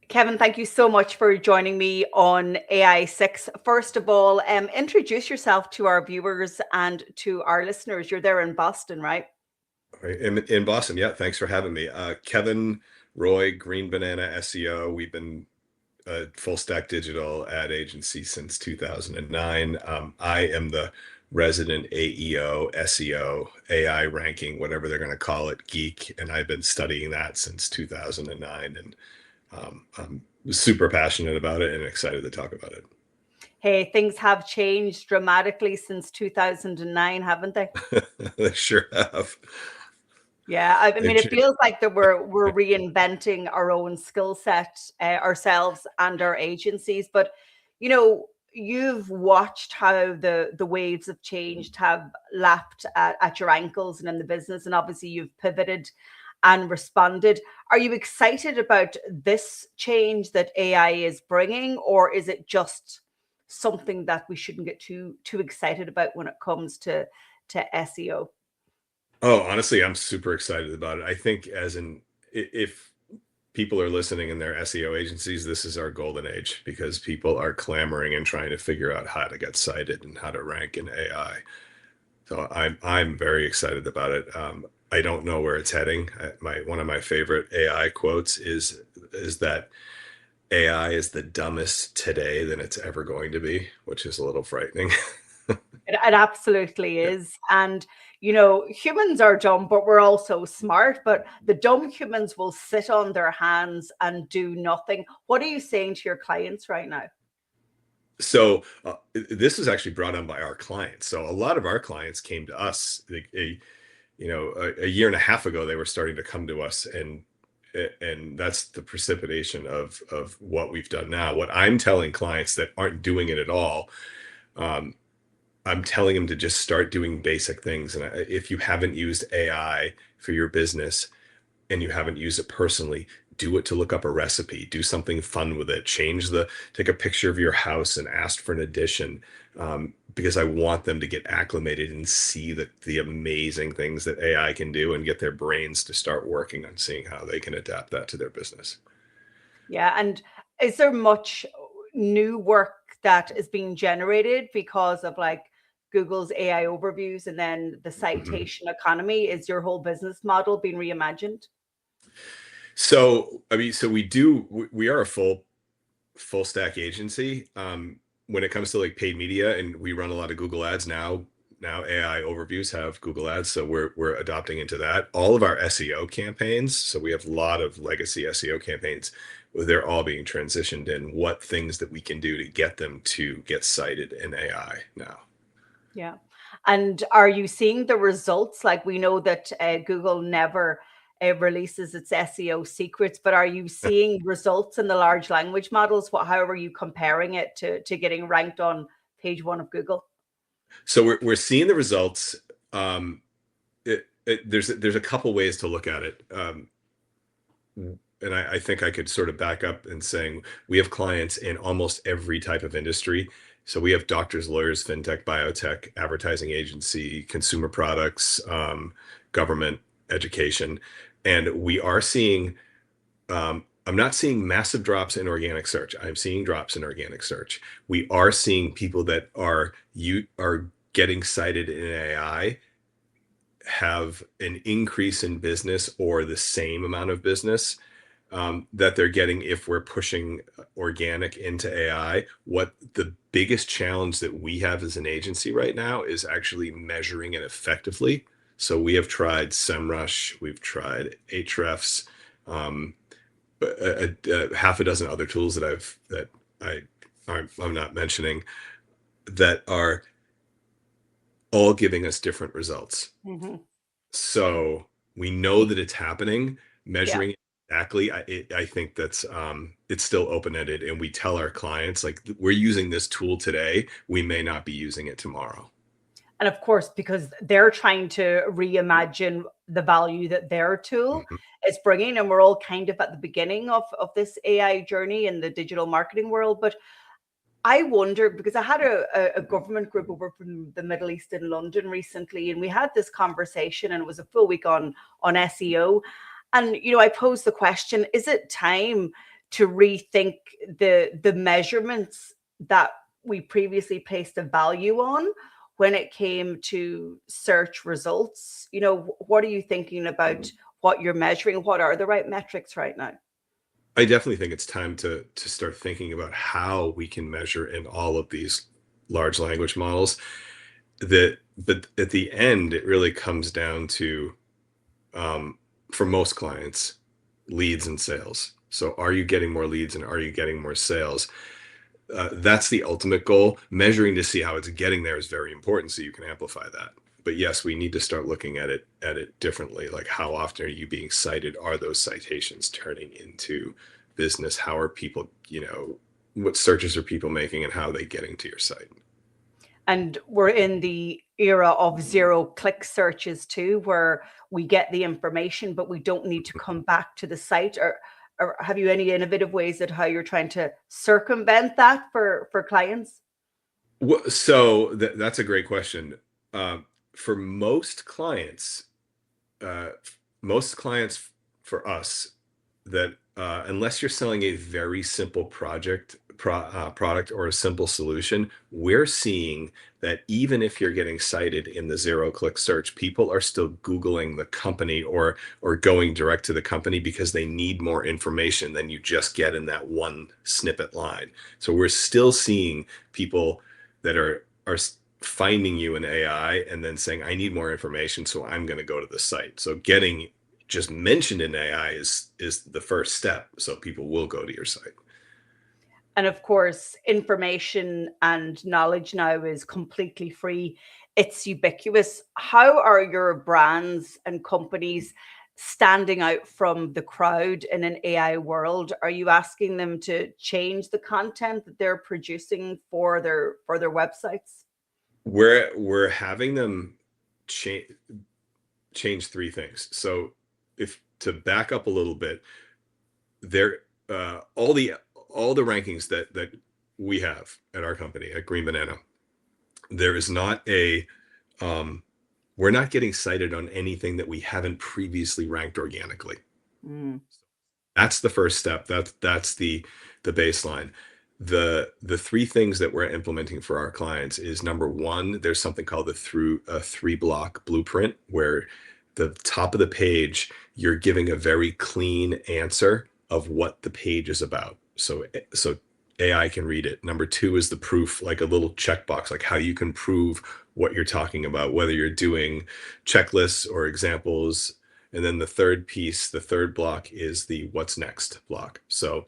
Kevin, thank you so much for joining me on AI 6. First of all, introduce yourself to our viewers and to our listeners. You're there in Boston, right? Right, in Boston. Yeah, thanks for having me. Kevin Roy, GreenBanana SEO. We've been a full stack digital ad agency since 2009. I am the resident AEO, SEO, AI ranking, whatever they're going to call it, geek, and I've been studying that since 2009, and I'm super passionate about it and excited to talk about it. Hey, things have changed dramatically since 2009, haven't they? They sure have. Yeah, I They've mean, it changed. feels like that we're reinventing our own skill set, ourselves and our agencies. But you've watched how the waves of change have lapped at your ankles and in the business, and obviously you've pivoted and responded. Are you excited about this change that AI is bringing, or is it just something that we shouldn't get too excited about when it comes to SEO? Oh, honestly, I'm super excited about it. I think if people are listening in their SEO agencies, this is our golden age because people are clamoring and trying to figure out how to get cited and how to rank in AI. So I'm very excited about it. I don't know where it's heading. One of my favorite AI quotes is that AI is the dumbest today than it's ever going to be, which is a little frightening. It absolutely Yeah. is. And, humans are dumb, but we're also smart. But the dumb humans will sit on their hands and do nothing. What are you saying to your clients right now? So this is actually brought on by our clients. So a lot of our clients came to us a year and a half ago. They were starting to come to us, and that's the precipitation of what we've done now. What I'm telling clients that aren't doing it at all, um, I'm telling them to just start doing basic things. And if you haven't used AI for your business, and you haven't used it personally, do it to look up a recipe, do something fun with it, take a picture of your house and ask for an addition, because I want them to get acclimated and see the amazing things that AI can do and get their brains to start working on seeing how they can adapt that to their business. Yeah. And is there much new work that is being generated because of like Google's AI overviews and then the Mhm. citation economy? Is your whole business model being reimagined? So, I mean, we are a full stack agency. When it comes to like paid media, and we run a lot of Google ads now. Now AI overviews have Google ads, so we're adopting into that. All of our SEO campaigns, so we have a lot of legacy SEO campaigns, they're all being transitioned in what things that we can do to get them to get cited in AI now. Yeah. And are you seeing the results? Like we know that Google never releases its SEO secrets, but are you seeing results in the large language models? How are you comparing it to getting ranked on page one of Google? So we're seeing the results. There's a couple ways to look at it. And I think I could sort of back up and saying we have clients in almost every type of industry. So we have doctors, lawyers, fintech, biotech, advertising agency, consumer products, government, education, and we are seeing. I'm not seeing massive drops in organic search. I'm seeing drops in organic search. We are seeing people that are getting cited in AI have an increase in business or the same amount of business that they're getting if we're pushing organic into AI. What the biggest challenge that we have as an agency right now is actually measuring it effectively. So we have tried SEMrush, we've tried Ahrefs, um, half a dozen other tools that I I'm not mentioning that are all giving us different results. Hmm. So we know that it's happening. Yeah. Measuring it exactly, I think that's it's still open-ended, and we tell our clients like we're using this tool today, we may not be using it tomorrow. And of course, because they're trying to reimagine the value that their tool Mhm. is bringing. And we're all kind of at the beginning of this AI journey in the digital marketing world. But I wonder because I had a government group over from the Middle East in London recently, and we had this conversation, and it was a full week on SEO. And I posed the question: is it time to rethink the measurements that we previously placed a value on when it came to search results? You know, what are you thinking about what you're measuring? What are the right metrics right now? I definitely think it's time to start thinking about how we can measure in all of these large language models. But at the end, it really comes down to, for most clients, leads and sales. So are you getting more leads and are you getting more sales? That's the ultimate goal. Measuring to see how it's getting there is very important so you can amplify that. But yes, we need to start looking at it differently. Like, how often are you being cited? Are those citations turning into business? How are people, what searches are people making and how are they getting to your site? And we're in the era of zero click searches too, where we get the information, but we don't need to come back to the site. Or have you any innovative ways at how you're trying to circumvent that for clients? So that's a great question. For most clients, uh, for us, that unless you're selling a very simple product or a simple solution, we're seeing that even if you're getting cited in the zero click search, people are still Googling the company or going direct to the company because they need more information than you just get in that one snippet line. So we're still seeing people that are finding you in AI and then saying, I need more information, so I'm going to go to the site. So getting just mentioned in AI is the first step. So people will go to your site. And of course, information and knowledge now is completely free. It's ubiquitous. How are your brands and companies standing out from the crowd in an AI world? Are you asking them to change the content that they're producing for their websites? We're having them change three things. So if to back up a little bit, there all the rankings that we have at our company at GreenBanana, there is not a we're not getting cited on anything that we haven't previously ranked organically. Mm. That's the first step. That's the baseline. The three things that we're implementing for our clients is, number one, there's something called the three block blueprint, where the top of the page, you're giving a very clean answer of what the page is about. So AI can read it. Number two is the proof, like a little checkbox, like how you can prove what you're talking about, whether you're doing checklists or examples. And then the third piece, the third block, is the what's next block. So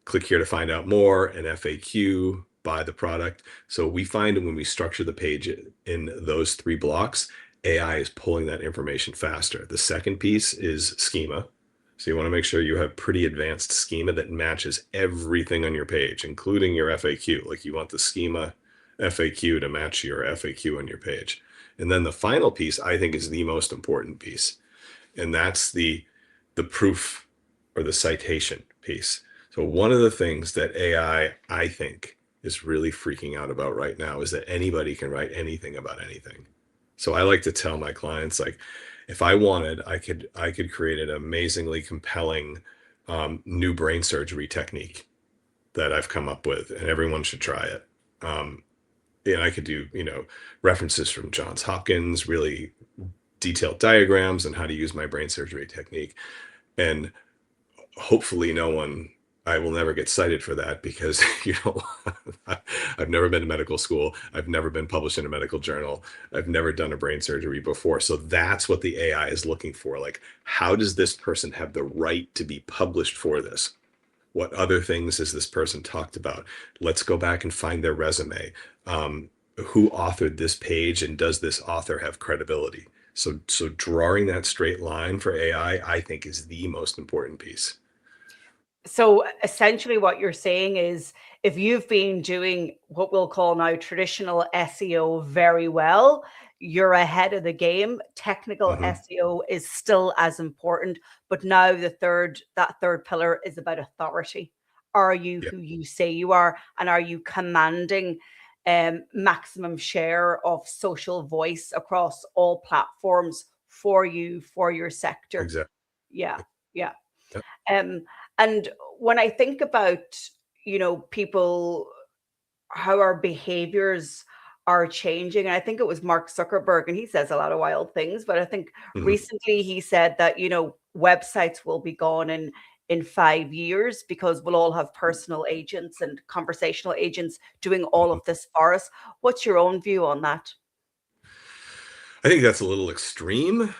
click here to find out more, an FAQ, buy the product. So we find when we structure the page in those three blocks, AI is pulling that information faster. The second piece is schema. So you want to make sure you have pretty advanced schema that matches everything on your page, including your FAQ. Like, you want the schema FAQ to match your FAQ on your page. And then the final piece, I think, is the most important piece. And that's the proof or the citation piece. So one of the things that AI, I think, is really freaking out about right now is that anybody can write anything about anything. So I like to tell my clients, like, if I wanted, I could create an amazingly compelling new brain surgery technique that I've come up with, and everyone should try it. And I could do, references from Johns Hopkins, really detailed diagrams on how to use my brain surgery technique. And hopefully I will never get cited for that, because I've never been to medical school. I've never been published in a medical journal. I've never done a brain surgery before. So that's what the AI is looking for. Like, how does this person have the right to be published for this? What other things has this person talked about? Let's go back and find their resume. Who authored this page, and does this author have credibility? So drawing that straight line for AI, I think, is the most important piece. So essentially, what you're saying is, if you've been doing what we'll call now traditional SEO very well, you're ahead of the game. Technical Mhm. SEO is still as important, but now that third pillar is about authority. Are you Yeah, who you say you are, and are you commanding maximum share of social voice across all platforms for you, for your sector? exactly. Yeah, yeah. Yep. Um, And when I think about, people, how our behaviors are changing, and I think it was Mark Zuckerberg, and he says a lot of wild things, but I think Mhm. recently he said that, websites will be gone in 5 years because we'll all have personal agents and conversational agents doing all Mhm. of this for us. What's your own view on that? I think that's a little extreme.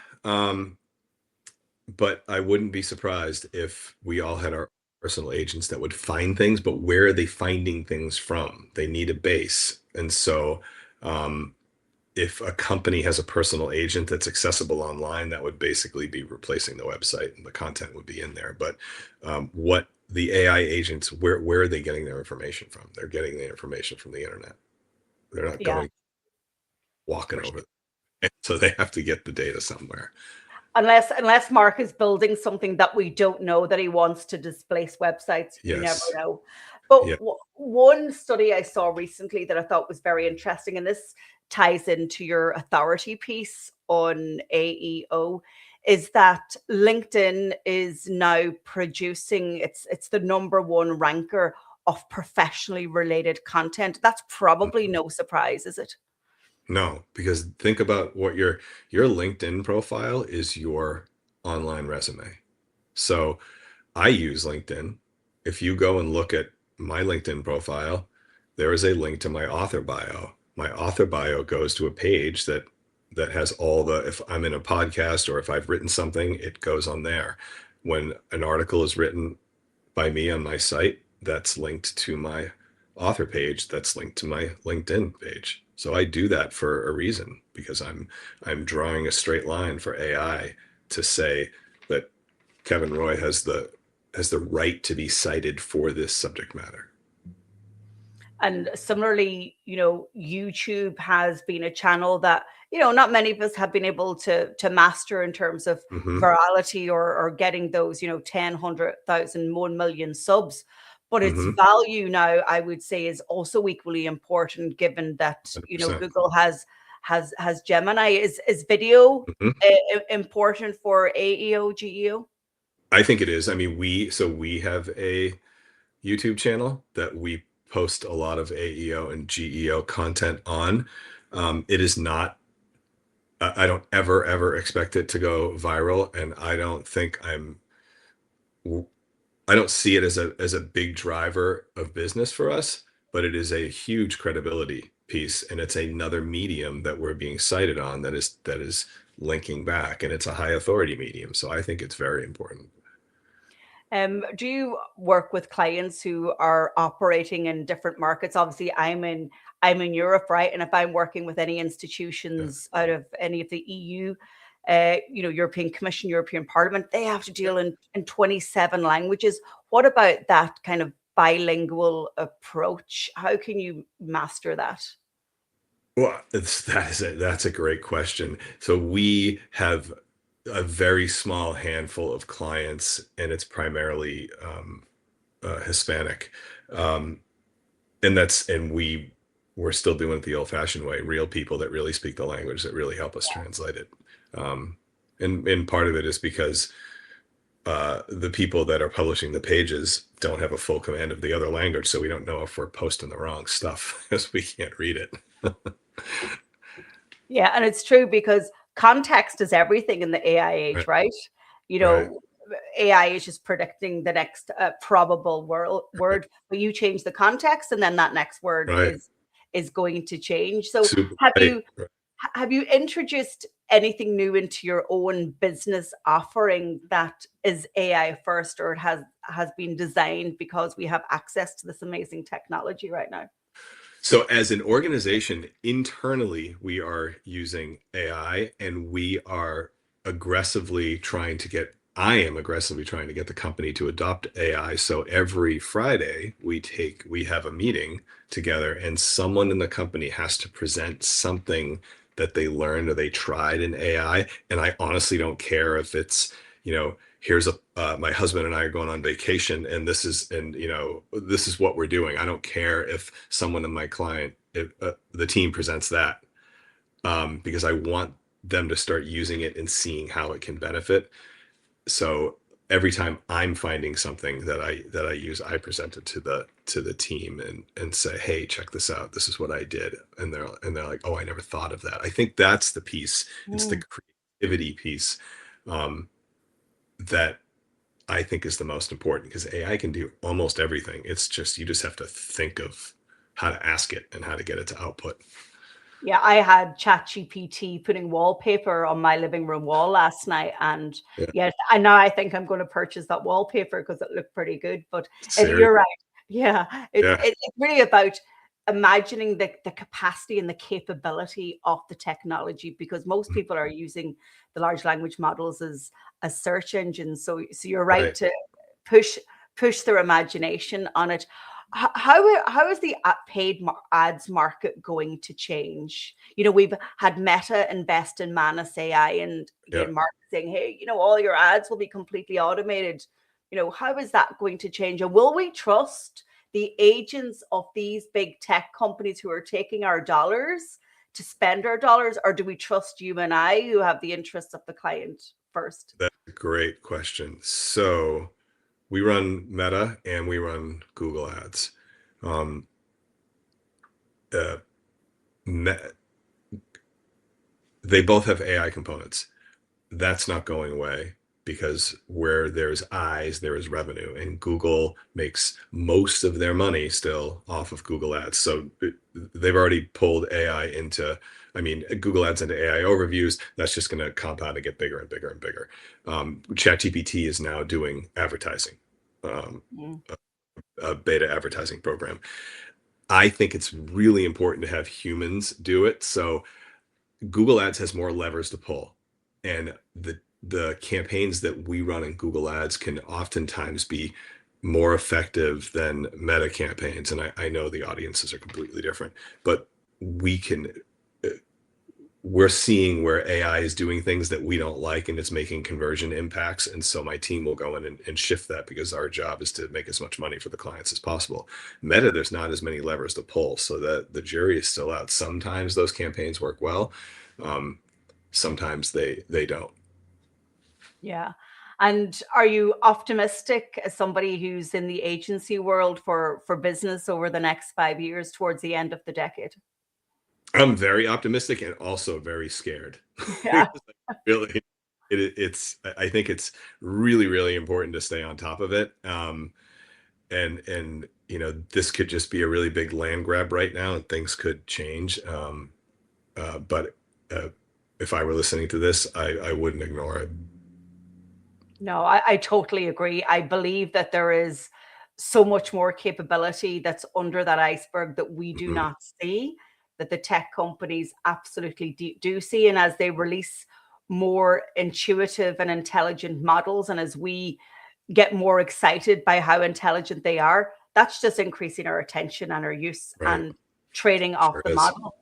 But I wouldn't be surprised if we all had our personal agents that would find things, but where are they finding things from? They need a base. And so, um, if a company has a personal agent that's accessible online, that would basically be replacing the website and the content would be in there. But what the AI agents, where are they getting their information from? They're getting the information from the internet. They're not Yeah, going walking for over. sure. So they have to get the data somewhere. Unless Mark is building something that we don't know that he wants to displace websites, you never Yes. know. But Yeah. one study I saw recently that I thought was very interesting, and this ties into your authority piece on AEO, is that LinkedIn is now producing, it's the number one ranker of professionally related content. That's probably no surprise, is it? No, because think about what your LinkedIn profile is your online resume. So I use LinkedIn. If you go and look at my LinkedIn profile, there is a link to my author bio. My author bio goes to a page that has all the, if I'm in a podcast or if I've written something, it goes on there. When an article is written by me on my site, that's linked to my author page, that's linked to my LinkedIn page. So I do that for a reason because I'm drawing a straight line for AI to say that Kevin Roy has the right to be cited for this subject matter. And similarly, YouTube has been a channel that, not many of us have been able to master in terms of Hmm. virality or getting those, 10, 100,000, 1 million subs. But its Hmm. value now, I would say, is also equally important given that, 100%. Google has Gemini. Is video Hmm. important for AEO, GEO? I think it is. I mean, we have a YouTube channel that we post a lot of AEO and GEO content on. It is not, I don't ever expect it to go viral, and I don't see it as a big driver of business for us, but it is a huge credibility piece, and it's another medium that we're being cited on that is linking back, and it's a high authority medium. So I think it's very important. Do you work with clients who are operating in different markets? Obviously, I'm in Europe, right? And if I'm working with any Yeah. institutions out of any of the EU, European Commission, European Parliament, they have to Yeah. deal in 27 languages. What about that kind of bilingual approach? How can you master that? Well, that's a great question. So we have a very small handful of clients, and it's primarily Hispanic. Um, and we're still doing it the old-fashioned way, real people that really speak the language that really help us translate it. Um, and part of it is because the people that are publishing the pages don't have a full command of the other language, so we don't know if we're posting the wrong stuff because we can't read it. Yeah, and it's true because context is everything in the AI age, Right, right? You right, know, AI is just predicting the next probable right, word, but you change the context, and then that next word right. is going to change. So, Super, have right, you right. have you introduced anything new into your own business offering that is AI first, or it has been designed because we have access to this amazing technology right now? So as an organization, internally, we are using AI and I am aggressively trying to get the company to adopt AI. So every Friday we have a meeting together and someone in the company has to present something that they learned or they tried in AI. And I honestly don't care if it's, here's my husband and I are going on vacation and this is what we're doing. I don't care if someone in my client, if, the team presents that, because I want them to start using it and seeing how it can benefit. So every time I'm finding something that I use, I present it to the team and say, hey, check this out. This is what I did. And they're like, oh, I never thought of that. I think that's the piece. It's the creativity piece that I think is the most important, because AI can do almost everything. It's just, you just have to think of how to ask it and how to get it to output. Yeah, I had ChatGPT putting wallpaper on my living room wall last night, and Yeah. yes, I now I think I'm going to purchase that wallpaper because it looked pretty good. But Serious. you're right. Yeah, Yeah. it's really about imagining the capacity and the capability of the technology, because most people are using the large language models as search engines. So you're right Right. to push their imagination on it. How is the paid ads market going to change? You know, we've had Meta invest in Manus AI, and Yeah. again, Mark saying, hey, you know, all your ads will be completely automated. You know, how is that going to change? And will we trust the agents of these big tech companies who are taking our dollars to spend our dollars, or do we trust you and I, who have the interests of the client first? That's a great question. So we run Meta and we run Google Ads. Um, uh, they both have AI components. That's not going away, because where there's eyes, there is revenue, and Google makes most of their money still off of Google Ads. So they've already pulled AI into, I mean, Google Ads into AI overviews. That's just going to compound and get bigger and bigger and bigger. ChatGPT is now doing advertising, Mm. a beta advertising program. I think it's really important to have humans do it. So Google Ads has more levers to pull, and the campaigns that we run in Google Ads can oftentimes be more effective than Meta campaigns. And I know the audiences are completely different, but we can we're seeing where AI is doing things that we don't like, and it's making conversion impacts. And so my team will go in and shift that, because our job is to make as much money for the clients as possible. Meta, there's not as many levers to pull, so that the jury is still out. Sometimes those campaigns work well. Sometimes they don't. Yeah. And are you optimistic, as somebody who's in the agency world, for business over the next 5 years towards the end of the decade? I'm very optimistic and also very scared. Yeah. Really, I think it's really, really important to stay on top of it. And this could just be a really big land grab right now, and things could change. But if I were listening to this, I wouldn't ignore it. No, I totally agree. I believe that there is so much more capability that's under that iceberg that we do Mhm. not see, that the tech companies absolutely do see. And as they release more intuitive and intelligent models, and as we get more excited by how intelligent they are, that's just increasing our attention and our use Right. and trading off Sure the is. model.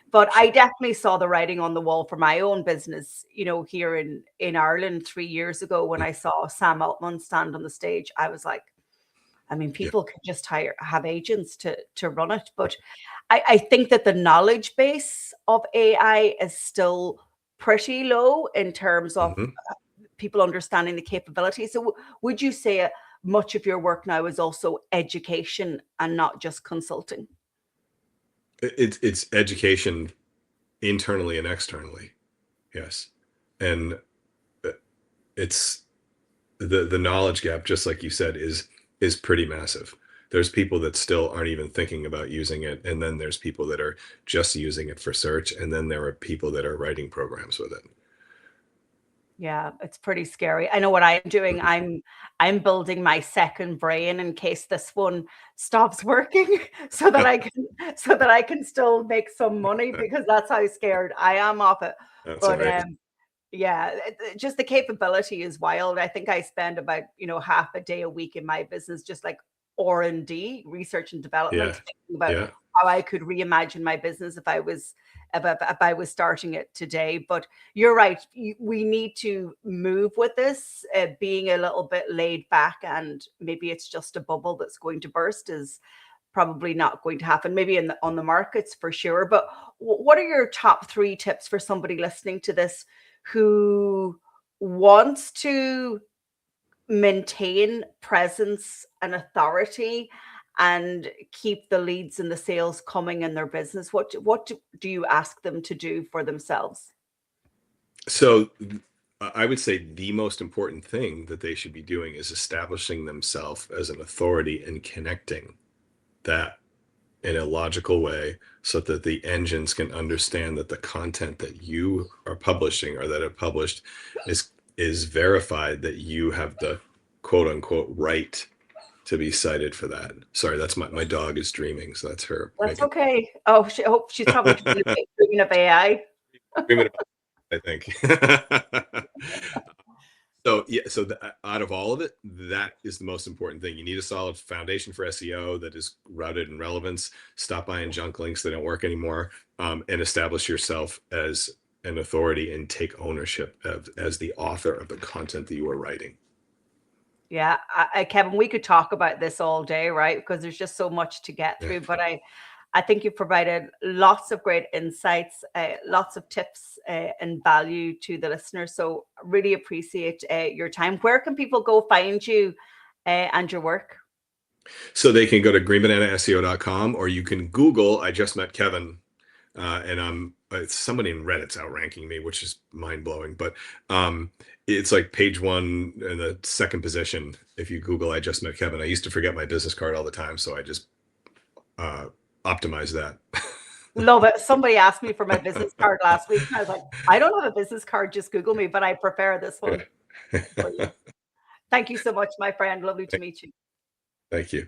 But Sure. I definitely saw the writing on the wall for my own business, you know, here in Ireland 3 years ago, when I saw Sam Altman stand on the stage. I was like, I mean, Yeah. people could just have agents to run it. But I think that the knowledge base of AI is still pretty low in terms of Mhm. people understanding the capability. So would you say much of your work now is also education and not just consulting? It's education internally and externally. Yes. And uh, it's the knowledge gap, just like you said, is pretty massive. There's people that still aren't even thinking about using it, and then there's people that are just using it for search, and then there are people that are writing programs with it. Yeah, it's pretty scary. I know what I'm doing. Mhm. I'm building my second brain in case this one stops working, so that I can still make some money, because that's how scared I am of it. That's But amazing. yeah, just the capability is wild. I think I spend about, half a day a week in my business, just like R&D, research and development, Yeah. thinking about Yeah. how I could reimagine my business if I was starting it today. But you're right. We need to move with this. Being a little bit laid back, and maybe it's just a bubble that's going to burst, is probably not going to happen. Maybe on the markets for sure. But what are your top 3 tips for somebody listening to this who wants to maintain presence and authority and keep the leads and the sales coming in their business? What do you ask them to do for themselves? So I would say the most important thing that they should be doing is establishing themselves as an authority and connecting that in a logical way so that the engines can understand that the content that you are publishing or that are published is verified, that you have the quote unquote right to be cited for that. Sorry, that's my dog is dreaming, so that's her That's making okay. Oh, I hope she's probably dreaming of AI. dreaming about it, I think. So yeah, so out of all of it, that is the most important thing. You need a solid foundation for SEO that is rooted in relevance. Stop buying junk links that don't work anymore, and establish yourself as an authority and take ownership as the author of the content that you are writing. Yeah, Kevin, we could talk about this all day, right? Because there's just so much to get Yeah. through. But I think you've provided lots of great insights, lots of tips and value to the listeners. So really appreciate your time. Where can people go find you and your work? So they can go to greenbananaseo.com, or you can Google "I just met Kevin," and somebody in Reddit's outranking me, which is mind blowing. But it's like page one in the second position if you Google "I just met Kevin." I used to forget my business card all the time, so I just optimize that. Love it. Somebody asked me for my business card last week, and I was like, I don't have a business card, just Google me, but I prefer this one. Thank you so much, my friend. Lovely to meet you. Thank you.